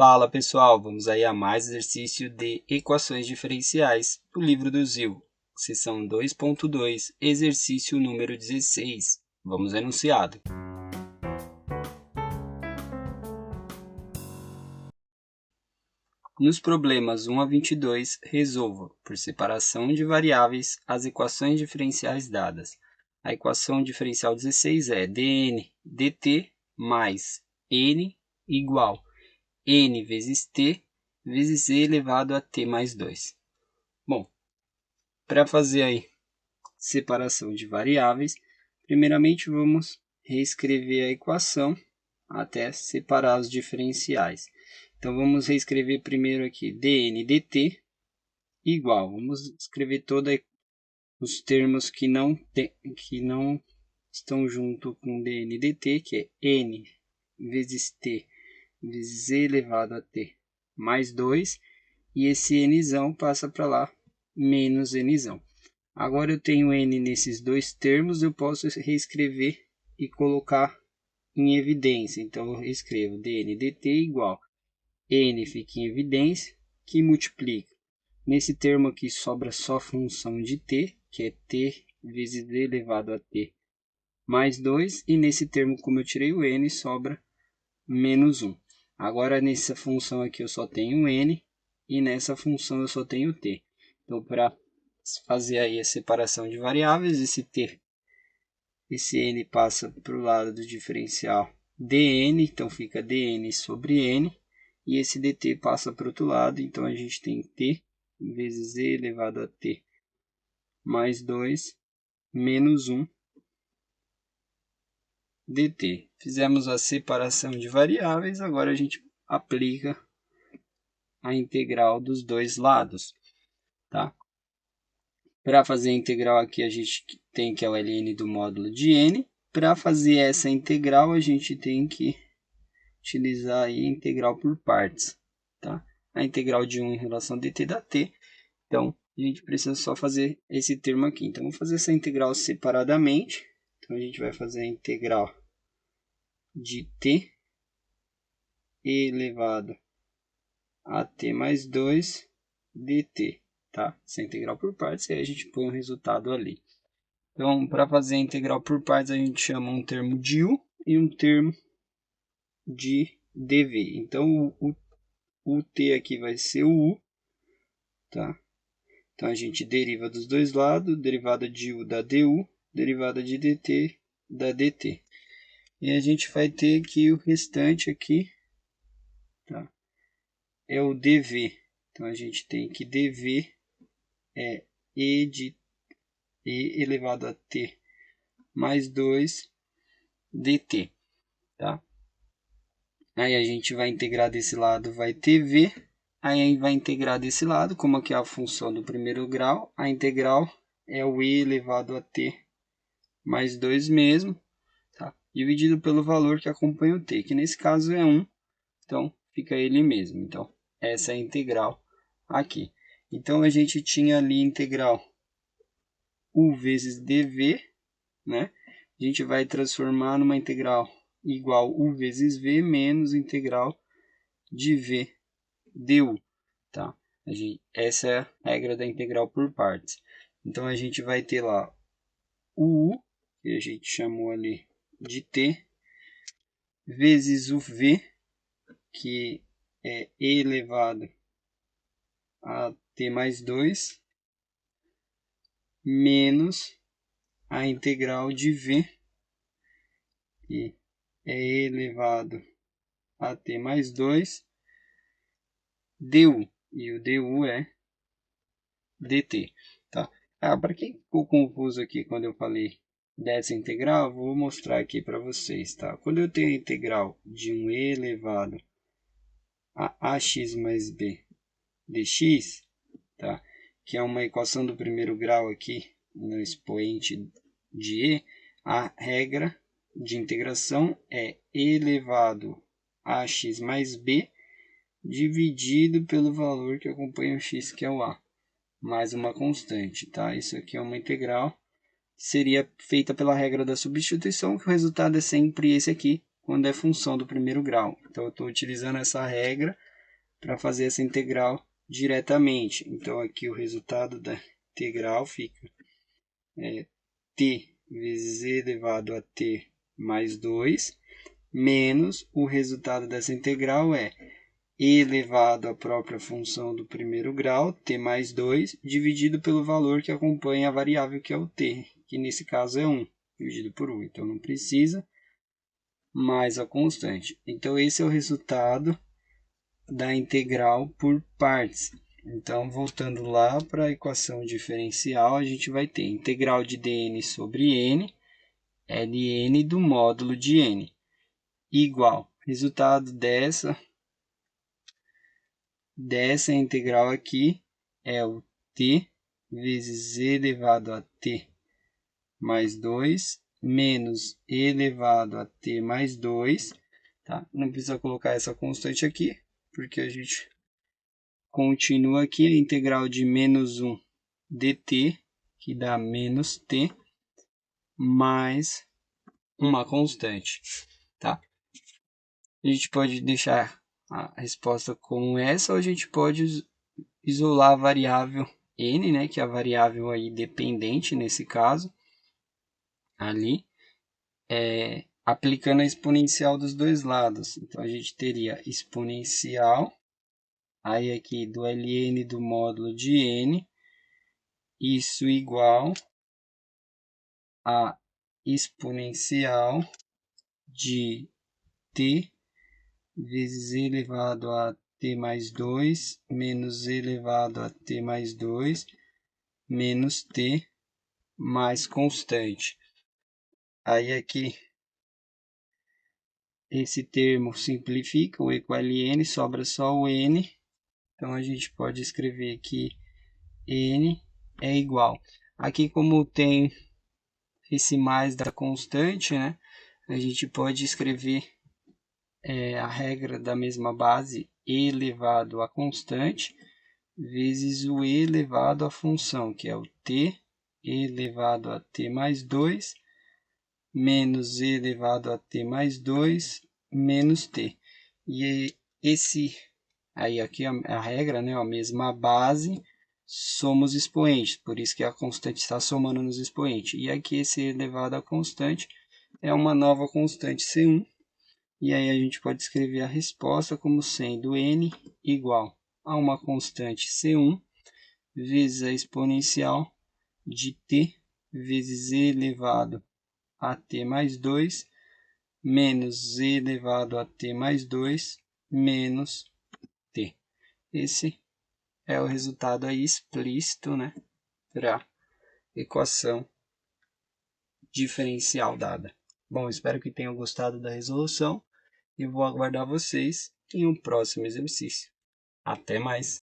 Fala pessoal, vamos aí a mais exercício de equações diferenciais do livro do Zil, seção 2.2, exercício número 16. Vamos ao enunciado. Nos problemas 1 a 22, resolva, por separação de variáveis, as equações diferenciais dadas. A equação diferencial 16 é dn dt mais n igual n vezes t vezes e elevado a t mais 2. Bom, para fazer aí separação de variáveis, primeiramente vamos reescrever a equação até separar os diferenciais. Então, vamos reescrever primeiro aqui dn dt igual, vamos escrever todos os termos que não estão junto com dn dt, que é n vezes t vezes e elevado a t mais 2, e esse nzão passa para lá, menos nzão. Agora eu tenho n nesses dois termos, eu posso reescrever e colocar em evidência. Então, eu reescrevo dn dt igual n fica em evidência, que multiplica. Nesse termo aqui sobra só a função de t, que é t vezes e elevado a t mais 2, e nesse termo, como eu tirei o n, sobra menos 1. Agora, nessa função aqui eu só tenho n, e nessa função eu só tenho t. Então, para fazer aí a separação de variáveis, esse n passa para o lado do diferencial dn, então fica dn sobre n, e esse dt passa para o outro lado, então a gente tem t vezes e elevado a t mais 2 menos 1 dt. Fizemos a separação de variáveis, agora a gente aplica a integral dos dois lados, tá? Para fazer a integral aqui, a gente tem que é o ln do módulo de n. Para fazer essa integral, a gente tem que utilizar aí a integral por partes, tá? A integral de 1 em relação a dt dá t. Então, a gente precisa só fazer esse termo aqui. Então, vamos fazer essa integral separadamente. Então, a gente vai fazer a integral de t elevado a t mais 2 dt, tá? Essa integral por partes, aí a gente põe o resultado ali. Então, para fazer a integral por partes, a gente chama um termo de u e um termo de dv. Então, o t aqui vai ser o u, tá? Então, a gente deriva dos dois lados, derivada de u dá du, derivada de dt dá dt. E a gente vai ter que o restante aqui, tá? É o dv. Então, a gente tem que dv é e de e elevado a t mais 2 dt, tá? Aí a gente vai integrar desse lado, vai ter v. Aí vai integrar desse lado, como aqui é a função do primeiro grau, a integral é o e elevado a t mais 2 mesmo, tá? Dividido pelo valor que acompanha o t, que nesse caso é 1, então fica ele mesmo. Então, essa é a integral aqui. Então, a gente tinha ali integral u vezes dv, né? A gente vai transformar numa integral igual u vezes v menos integral de v du, tá? Essa é a regra da integral por partes. Então, a gente vai ter lá o u, que a gente chamou ali de t, vezes o v, que é e elevado a t mais 2, menos a integral de v, que é e elevado a t mais 2, du, e o du é dt, tá? Para quem ficou confuso aqui quando eu falei dessa integral, vou mostrar aqui para vocês, tá? Quando eu tenho a integral de um e elevado a ax mais b dx, tá? Que é uma equação do primeiro grau aqui no expoente de e, a regra de integração é e elevado a x mais b dividido pelo valor que acompanha o x, que é o a, mais uma constante, tá? Isso aqui é uma integral que seria feita pela regra da substituição, que o resultado é sempre esse aqui, quando é função do primeiro grau. Então, eu estou utilizando essa regra para fazer essa integral diretamente. Então, aqui o resultado da integral fica t vezes e elevado a t mais 2, menos o resultado dessa integral é e elevado à própria função do primeiro grau, t mais 2, dividido pelo valor que acompanha a variável, que é o t, que nesse caso é 1, dividido por 1. Então, não precisa, mais a constante. Então, esse é o resultado da integral por partes. Então, voltando lá para a equação diferencial, a gente vai ter integral de dn sobre n, ln do módulo de n, igual, resultado dessa integral aqui é o t vezes e elevado a t mais 2 menos e elevado a t mais 2. Tá? Não precisa colocar essa constante aqui, porque a gente continua aqui a integral de menos 1 dt, que dá menos t, mais uma constante. Tá? A gente pode deixar a resposta como essa, ou a gente pode isolar a variável n, né, que é a variável aí dependente nesse caso, ali, aplicando a exponencial dos dois lados. Então, a gente teria exponencial, aí aqui do ln do módulo de n, isso igual a exponencial de t vezes e elevado a t mais 2 menos e elevado a t mais 2 menos t mais constante. Aí aqui esse termo simplifica, o e com ln, sobra só o n. Então a gente pode escrever que n é igual. Aqui, como tem esse mais da constante, né, a gente pode escrever a regra da mesma base, e elevado à constante, vezes o e elevado à função, que é o t elevado a t mais 2, menos e elevado a t mais 2, menos t. E aí aqui a regra, né, a mesma base, somos expoentes, por isso que a constante está somando nos expoentes. E aqui esse elevado à constante é uma nova constante C1, e aí a gente pode escrever a resposta como sendo n igual a uma constante C1 vezes a exponencial de t vezes e elevado a t mais 2 menos e elevado a t mais 2 menos t. Esse é o resultado aí explícito, né, para a equação diferencial dada. Bom, espero que tenham gostado da resolução e vou aguardar vocês em um próximo exercício. Até mais!